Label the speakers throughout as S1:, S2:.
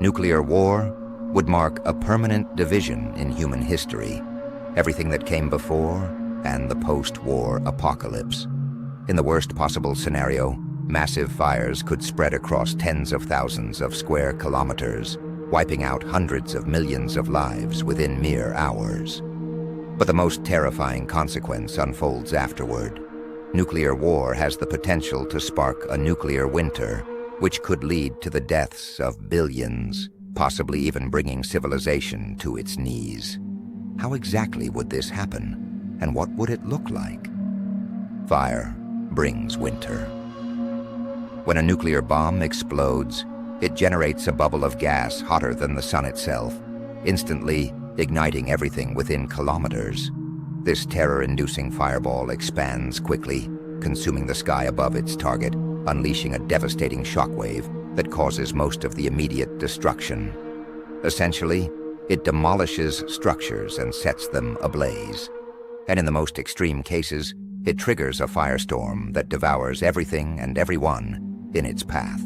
S1: Nuclear war would mark a permanent division in human history, everything that came before and the post-war apocalypse. In the worst possible scenario, massive fires could spread across tens of thousands of square kilometers, wiping out hundreds of millions of lives within mere hours. But the most terrifying consequence unfolds afterward. Nuclear war has the potential to spark a nuclear winter, which could lead to the deaths of billions, possibly even bringing civilization to its knees. How exactly would this happen, and what would it look like? Fire brings winter. When a nuclear bomb explodes, it generates a bubble of gas hotter than the sun itself, instantly igniting everything within kilometers. This terror-inducing fireball expands quickly, consuming the sky above its target, unleashing a devastating shockwave that causes most of the immediate destruction. Essentially, it demolishes structures and sets them ablaze. And in the most extreme cases, it triggers a firestorm that devours everything and everyone in its path.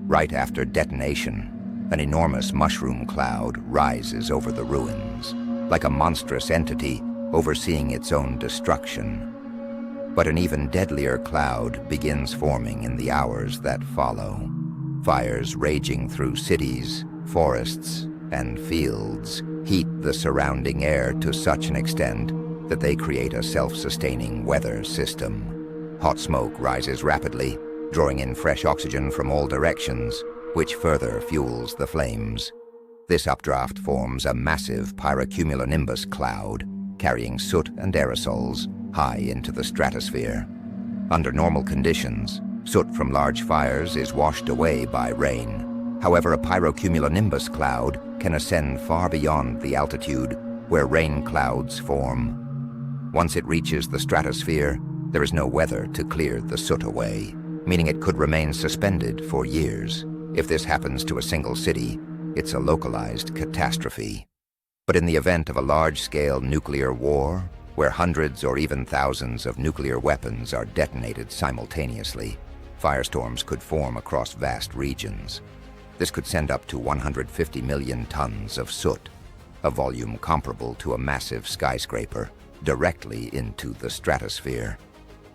S1: Right after detonation, an enormous mushroom cloud rises over the ruins, like a monstrous entity overseeing its own destruction. But an even deadlier cloud begins forming in the hours that follow. Fires raging through cities, forests, and fields heat the surrounding air to such an extent that they create a self-sustaining weather system. Hot smoke rises rapidly, drawing in fresh oxygen from all directions, which further fuels the flames. This updraft forms a massive pyrocumulonimbus cloud, carrying soot and aerosols high into the stratosphere. Under normal conditions, soot from large fires is washed away by rain. However, a pyrocumulonimbus cloud can ascend far beyond the altitude where rain clouds form. Once it reaches the stratosphere, there is no weather to clear the soot away, meaning it could remain suspended for years. If this happens to a single city, it's a localized catastrophe. But in the event of a large-scale nuclear war, where hundreds or even thousands of nuclear weapons are detonated simultaneously, firestorms could form across vast regions. This could send up to 150 million tons of soot, a volume comparable to a massive skyscraper, directly into the stratosphere.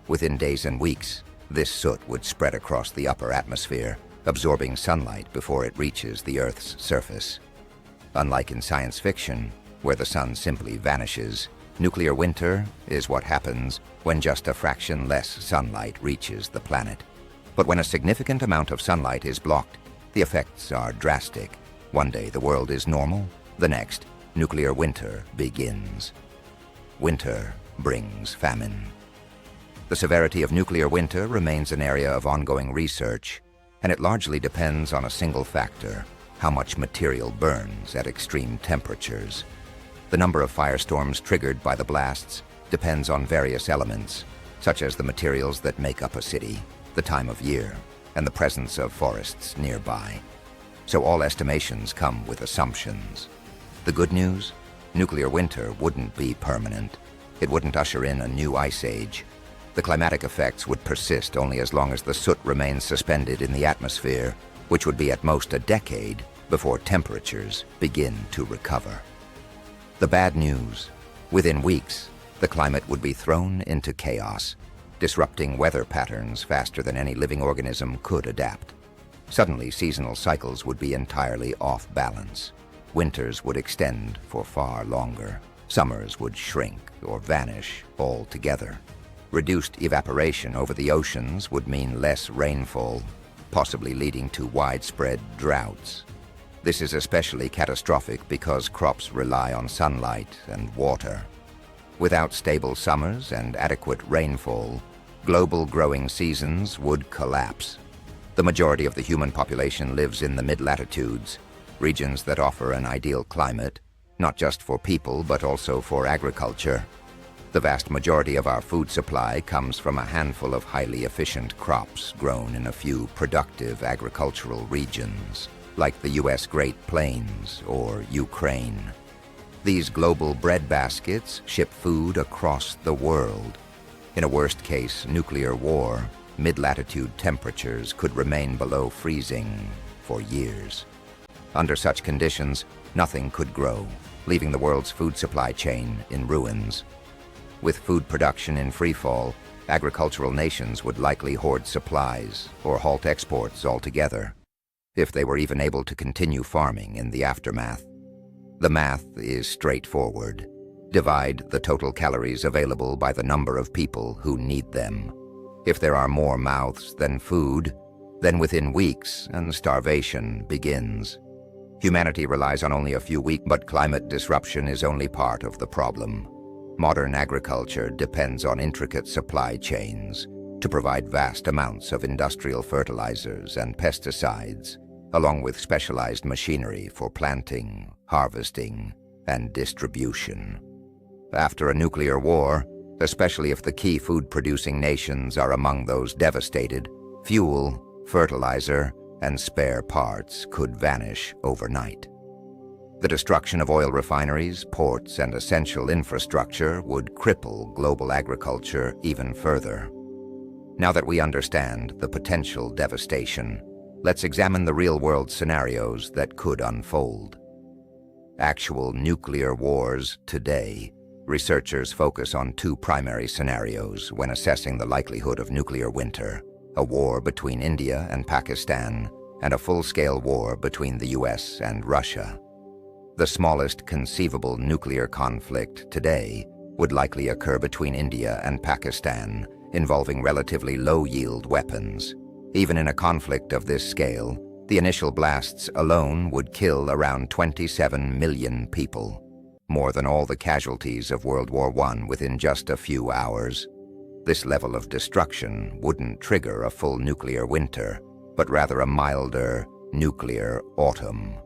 S1: Within days and weeks, this soot would spread across the upper atmosphere, absorbing sunlight before it reaches the Earth's surface. Unlike in science fiction, where the sun simply vanishes, nuclear winter is what happens when just a fraction less sunlight reaches the planet. But when a significant amount of sunlight is blocked, the effects are drastic. One day the world is normal, the next, nuclear winter begins. Winter brings famine. The severity of nuclear winter remains an area of ongoing research, and it largely depends on a single factor: how much material burns at extreme temperatures. The number of firestorms triggered by the blasts depends on various elements, such as the materials that make up a city, the time of year, and the presence of forests nearby. So all estimations come with assumptions. The good news? Nuclear winter wouldn't be permanent. It wouldn't usher in a new ice age. The climatic effects would persist only as long as the soot remains suspended in the atmosphere, which would be at most a decade before temperatures begin to recover. The bad news: within weeks, the climate would be thrown into chaos, disrupting weather patterns faster than any living organism could adapt. Suddenly, seasonal cycles would be entirely off balance. Winters would extend for far longer. Summers would shrink or vanish altogether. Reduced evaporation over the oceans would mean less rainfall, possibly leading to widespread droughts. This is especially catastrophic because crops rely on sunlight and water. Without stable summers and adequate rainfall, global growing seasons would collapse. The majority of the human population lives in the mid-latitudes, regions that offer an ideal climate, not just for people but also for agriculture. The vast majority of our food supply comes from a handful of highly efficient crops grown in a few productive agricultural regions, like the U.S. Great Plains or Ukraine. These global breadbaskets ship food across the world. In a worst-case nuclear war, mid-latitude temperatures could remain below freezing for years. Under such conditions, nothing could grow, leaving the world's food supply chain in ruins. With food production in freefall, agricultural nations would likely hoard supplies or halt exports altogether, if they were even able to continue farming in the aftermath. The math is straightforward. Divide the total calories available by the number of people who need them. If there are more mouths than food, then within weeks, starvation begins. Humanity relies on only a few weeks, but climate disruption is only part of the problem. Modern agriculture depends on intricate supply chains to provide vast amounts of industrial fertilizers and pesticides, along with specialized machinery for planting, harvesting, and distribution. After a nuclear war, especially if the key food-producing nations are among those devastated, fuel, fertilizer, and spare parts could vanish overnight. The destruction of oil refineries, ports, and essential infrastructure would cripple global agriculture even further. Now that we understand the potential devastation, let's examine the real-world scenarios that could unfold. Actual nuclear wars today. Researchers focus on two primary scenarios when assessing the likelihood of nuclear winter: a war between India and Pakistan, and a full-scale war between the US and Russia. The smallest conceivable nuclear conflict today would likely occur between India and Pakistan, involving relatively low-yield weapons. Even in a conflict of this scale, the initial blasts alone would kill around 27 million people, more than all the casualties of World War I within just a few hours. This level of destruction wouldn't trigger a full nuclear winter, but rather a milder nuclear autumn.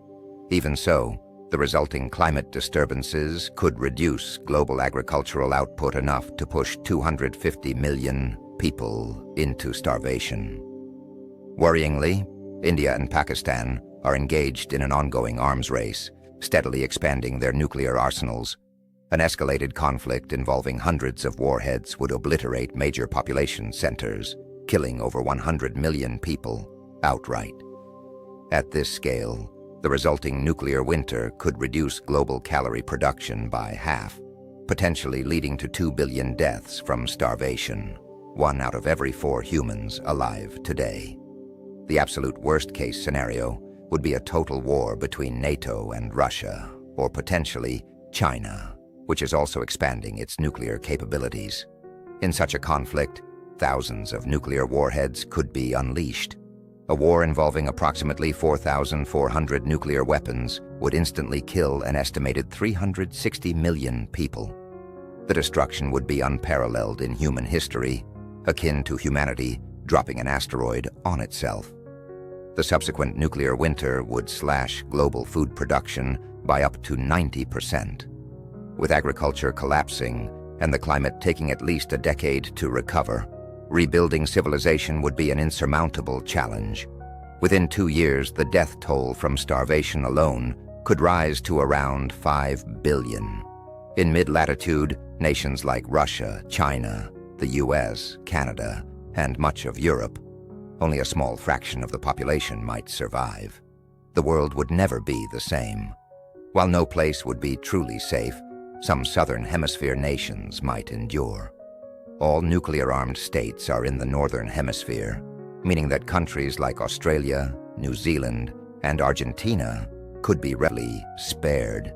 S1: Even so, the resulting climate disturbances could reduce global agricultural output enough to push 250 million people into starvation. Worryingly, India and Pakistan are engaged in an ongoing arms race, steadily expanding their nuclear arsenals. An escalated conflict involving hundreds of warheads would obliterate major population centers, killing over 100 million people outright. At this scale, the resulting nuclear winter could reduce global calorie production by half, potentially leading to 2 billion deaths from starvation, 1 out of every 4 humans alive today. The absolute worst-case scenario would be a total war between NATO and Russia, or potentially China, which is also expanding its nuclear capabilities. In such a conflict, thousands of nuclear warheads could be unleashed. A war involving approximately 4,400 nuclear weapons would instantly kill an estimated 360 million people. The destruction would be unparalleled in human history, akin to humanity dropping an asteroid on itself. The subsequent nuclear winter would slash global food production by up to 90%. With agriculture collapsing and the climate taking at least a decade to recover, rebuilding civilization would be an insurmountable challenge. Within 2 years, the death toll from starvation alone could rise to around 5 billion. In mid-latitude, nations like Russia, China, the US, Canada, and much of Europe, only a small fraction of the population might survive. The world would never be the same. While no place would be truly safe, some southern hemisphere nations might endure. All nuclear-armed states are in the northern hemisphere, meaning that countries like Australia, New Zealand, and Argentina could be readily spared.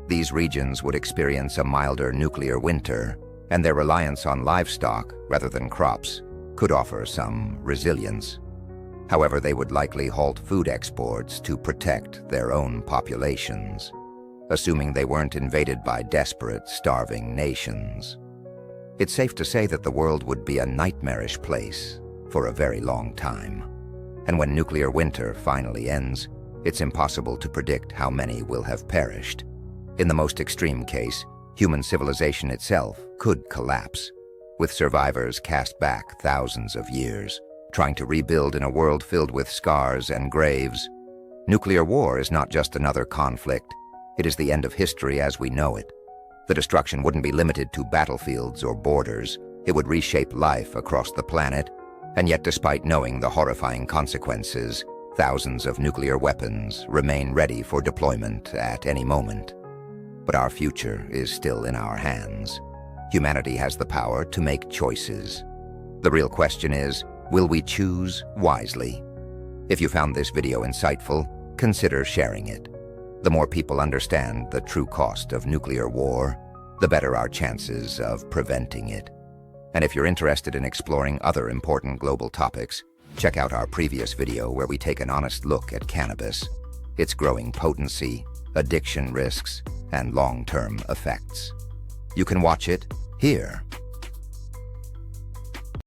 S1: These regions would experience a milder nuclear winter, and their reliance on livestock, rather than crops, could offer some resilience. However, they would likely halt food exports to protect their own populations, assuming they weren't invaded by desperate, starving nations. It's safe to say that the world would be a nightmarish place for a very long time. And when nuclear winter finally ends, it's impossible to predict how many will have perished. In the most extreme case, human civilization itself could collapse, with survivors cast back thousands of years, trying to rebuild in a world filled with scars and graves. Nuclear war is not just another conflict. It is the end of history as we know it. The destruction wouldn't be limited to battlefields or borders. It would reshape life across the planet. And yet, despite knowing the horrifying consequences, Thousands of nuclear weapons remain ready for deployment at any moment. But our future is still in our hands. Humanity has the power to make choices. The real question is, will we choose wisely? If you found this video insightful, consider sharing it. The more people understand the true cost of nuclear war, the better our chances of preventing it. And if you're interested in exploring other important global topics, check out our previous video where we take an honest look at cannabis, its growing potency, addiction risks, and long-term effects. You can watch it here.